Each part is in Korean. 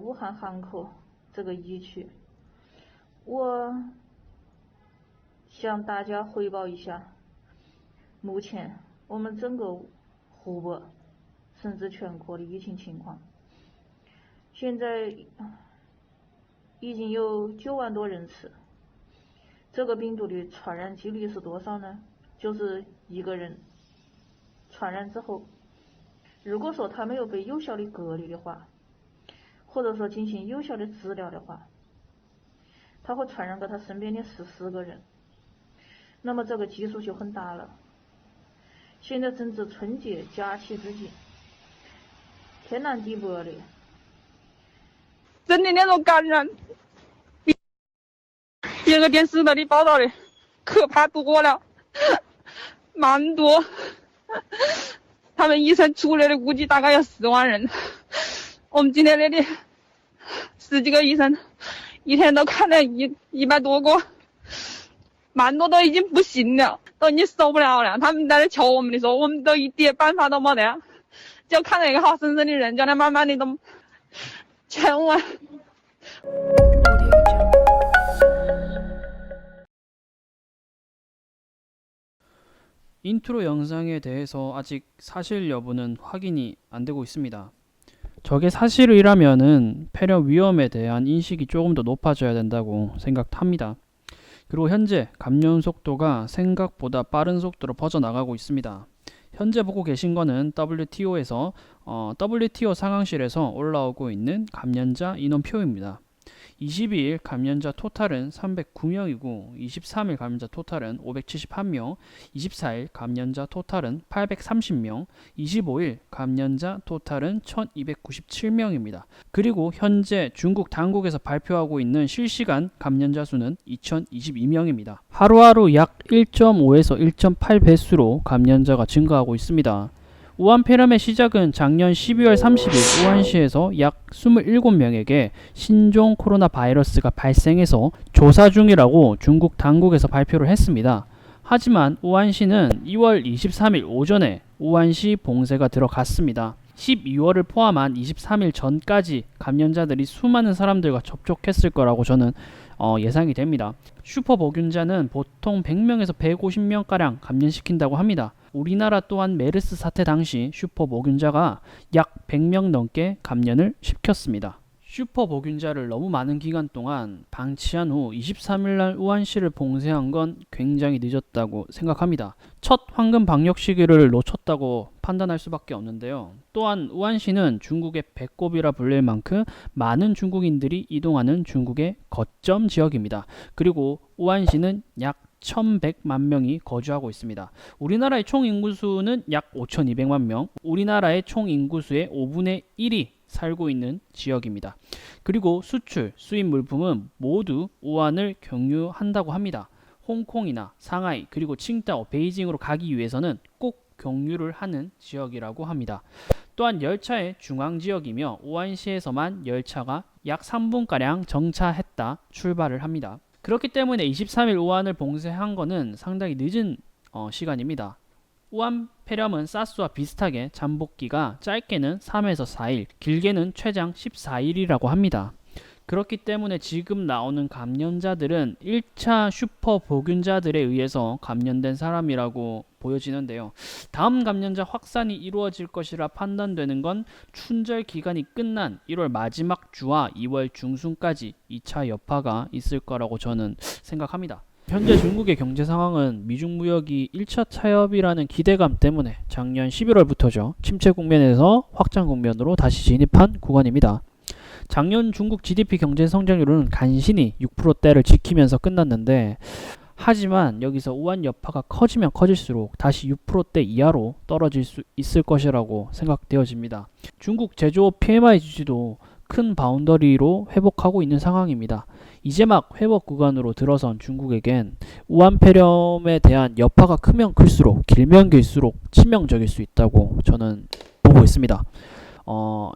武汉汉口这个疫区，我向大家汇报一下，目前我们整个湖北甚至全国的疫情情况。现在已经有9万多人次，这个病毒的传染几率是多少呢？就是一个人传染之后，如果说他没有被有效的隔离的话，或者说进行有效的治疗的话，他会传染给他身边的14个人，那么这个基数就很大了。现在正值春节假期之际，天南地北的，真的那种感染，比别个电视那里报道的可怕多了，蛮多。他们医生出来的估计大概有10万人，我们今天那里10几个医生，一天都看了100多个，蛮多都已经不行了，都已经受不了了。他们在那求我们的时候，我们都一点办法都没得，就看到一个好生生的人，叫他慢慢的都千万。 인트로 영상에 대해서 아직 사실 여부는 확인이 안 되고 있습니다. 저게 사실이라면은 폐렴 위험에 대한 인식이 조금 더 높아져야 된다고 생각합니다. 그리고 현재 감염 속도가 생각보다 빠른 속도로 퍼져나가고 있습니다. 현재 보고 계신 거는 WTO에서 WTO 상황실에서 올라오고 있는 감염자 인원표입니다. 22일 감염자 토탈은 309명이고 23일 감염자 토탈은 571명, 24일 감염자 토탈은 830명, 25일 감염자 토탈은 1297명입니다. 그리고 현재 중국 당국에서 발표하고 있는 실시간 감염자 수는 2022명입니다. 하루하루 약 1.5에서 1.8 배수로 감염자가 증가하고 있습니다. 우한 폐렴의 시작은 작년 12월 30일 우한시에서 약 27명에게 신종 코로나 바이러스가 발생해서 조사 중이라고 중국 당국에서 발표를 했습니다. 하지만 우한시는 2월 23일 오전에 우한시 봉쇄가 들어갔습니다. 12월을 포함한 23일 전까지 감염자들이 수많은 사람들과 접촉했을 거라고 저는 예상이 됩니다. 슈퍼보균자는 보통 100명에서 150명가량 감염시킨다고 합니다. 우리나라 또한 메르스 사태 당시 슈퍼보균자가 약 100명 넘게 감염을 시켰습니다. 슈퍼보균자를 너무 많은 기간 동안 방치한 후 23일날 우한시를 봉쇄한 건 굉장히 늦었다고 생각합니다. 첫 황금 방역 시기를 놓쳤다고 판단할 수밖에 없는데요. 또한 우한시는 중국의 배꼽이라 불릴 만큼 많은 중국인들이 이동하는 중국의 거점 지역입니다. 그리고 우한시는 약 1100만 명이 거주하고 있습니다. 우리나라의 총 인구수는 약 5200만 명, 우리나라의 총 인구수의 5분의 1이 살고 있는 지역입니다. 그리고 수출, 수입 물품은 모두 우한을 경유한다고 합니다. 홍콩이나 상하이, 그리고 칭다오, 베이징으로 가기 위해서는 꼭 경유를 하는 지역이라고 합니다. 또한 열차의 중앙지역이며 우한시에서만 열차가 약 3분가량 정차했다 출발을 합니다. 그렇기 때문에 23일 우한을 봉쇄한 것은 상당히 늦은 시간입니다. 우한 폐렴은 사스와 비슷하게 잠복기가 짧게는 3에서 4일, 길게는 최장 14일이라고 합니다. 그렇기 때문에 지금 나오는 감염자들은 1차 슈퍼보균자들에 의해서 감염된 사람이라고 보여지는데요. 다음 감염자 확산이 이루어질 것이라 판단되는 건 춘절 기간이 끝난 1월 마지막 주와 2월 중순까지 2차 여파가 있을 거라고 저는 생각합니다. 현재 중국의 경제 상황은 미중 무역이 1차 타협이라는 기대감 때문에 작년 11월부터죠. 침체 국면에서 확장 국면으로 다시 진입한 구간입니다. 작년 중국 GDP 경제 성장률은 간신히 6%대를 지키면서 끝났는데, 하지만 여기서 우한 여파가 커지면 커질수록 다시 6%대 이하로 떨어질 수 있을 것이라고 생각되어집니다. 중국 제조업 PMI 지수도 큰 바운더리로 회복하고 있는 상황입니다. 이제 막 회복 구간으로 들어선 중국에겐 우한 폐렴에 대한 여파가 크면 클수록, 길면 길수록 치명적일 수 있다고 저는 보고 있습니다.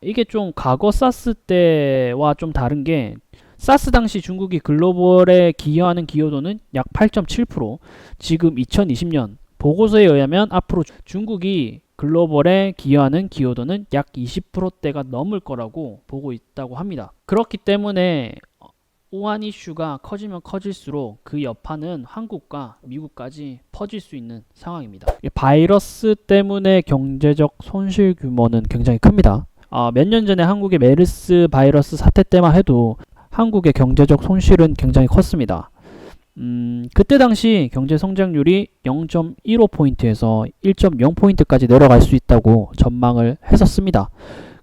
이게 좀 과거 사스 때와 좀 다른 게, 사스 당시 중국이 글로벌에 기여하는 기여도는 약 8.7%, 지금 2020년 보고서에 의하면 앞으로 중국이 글로벌에 기여하는 기여도는 약 20%대가 넘을 거라고 보고 있다고 합니다. 그렇기 때문에 우한 이슈가 커지면 커질수록 그 여파는 한국과 미국까지 퍼질 수 있는 상황입니다. 바이러스 때문에 경제적 손실 규모는 굉장히 큽니다. 몇 년 전에 한국의 메르스 바이러스 사태 때만 해도 한국의 경제적 손실은 굉장히 컸습니다. 그때 당시 경제 성장률이 0.15포인트에서 1.0포인트까지 내려갈 수 있다고 전망을 했었습니다.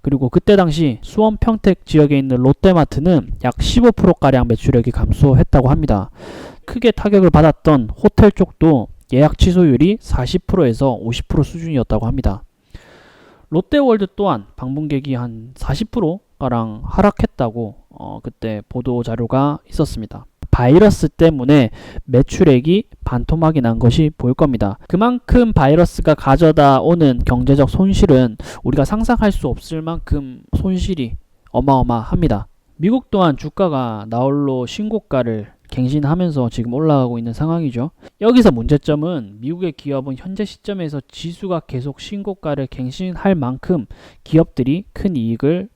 그리고 그때 당시 수원 평택 지역에 있는 롯데마트는 약 15%가량 매출액이 감소했다고 합니다. 크게 타격을 받았던 호텔 쪽도 예약 취소율이 40%에서 50% 수준이었다고 합니다. 롯데월드 또한 방문객이 한 40%가량 하락했다고 그때 보도 자료가 있었습니다. 바이러스 때문에 매출액이 반토막이 난 것이 보일 겁니다. 그만큼 바이러스가 가져다 오는 경제적 손실은 우리가 상상할 수 없을 만큼 손실이 어마어마합니다. 미국 또한 주가가 나홀로 신고가를 갱신하면서 지금 올라가고 있는 상황이죠. 여기서 문제점은 미국의 기업은 현재 시점에서 지수가 계속 신고가를 갱신할 만큼 기업들이 큰 이익을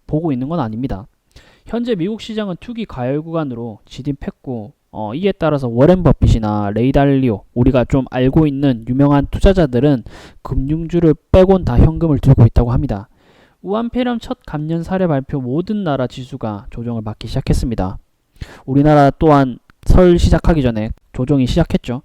보고 있는 건 아닙니다. 현재 미국 시장은 투기 과열 구간으로 진입했고 이에 따라서 워렌 버핏이나 레이 달리오, 우리가 좀 알고 있는 유명한 투자자들은 금융주를 빼곤 다 현금을 들고 있다고 합니다. 우한 폐렴 첫 감염 사례 발표 모든 나라 지수가 조정을 받기 시작했습니다. 우리나라 또한 설 시작하기 전에 조정이 시작했죠.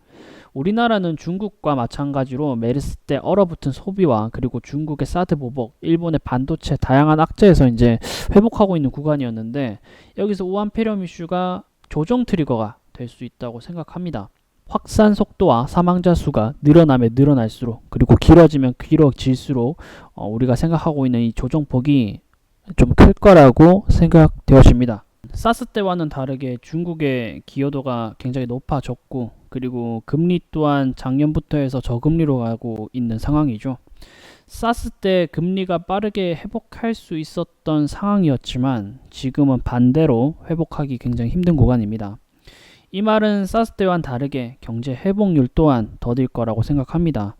우리나라는 중국과 마찬가지로 메르스 때 얼어붙은 소비와 그리고 중국의 사드 보복, 일본의 반도체 다양한 악재에서 이제 회복하고 있는 구간이었는데 여기서 우한 폐렴 이슈가 조정 트리거가 될 수 있다고 생각합니다. 확산 속도와 사망자 수가 늘어나면 늘어날수록 그리고 길어지면 길어질수록 우리가 생각하고 있는 이 조정폭이 좀 클 거라고 생각되어집니다. 사스 때와는 다르게 중국의 기여도가 굉장히 높아졌고 그리고 금리 또한 작년부터 해서 저금리로 가고 있는 상황이죠. 사스 때 금리가 빠르게 회복할 수 있었던 상황이었지만 지금은 반대로 회복하기 굉장히 힘든 구간입니다. 이 말은 사스 때와는 다르게 경제 회복률 또한 더딜 거라고 생각합니다.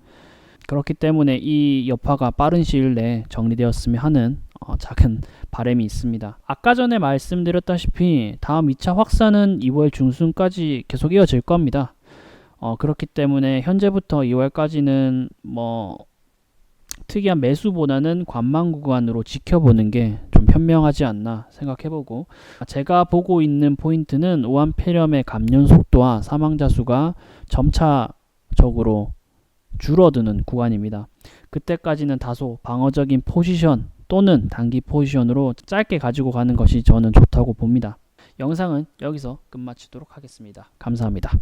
그렇기 때문에 이 여파가 빠른 시일 내에 정리되었으면 하는 작은 바람이 있습니다. 아까 전에 말씀드렸다시피 다음 2차 확산은 2월 중순까지 계속 이어질 겁니다. 그렇기 때문에 현재부터 2월까지는 특이한 매수보다는 관망 구간으로 지켜보는 게 좀 현명하지 않나 생각해보고, 제가 보고 있는 포인트는 우한 폐렴의 감염 속도와 사망자 수가 점차적으로 줄어드는 구간입니다. 그때까지는 다소 방어적인 포지션 또는 단기 포지션으로 짧게 가지고 가는 것이 저는 좋다고 봅니다. 영상은 여기서 끝마치도록 하겠습니다. 감사합니다.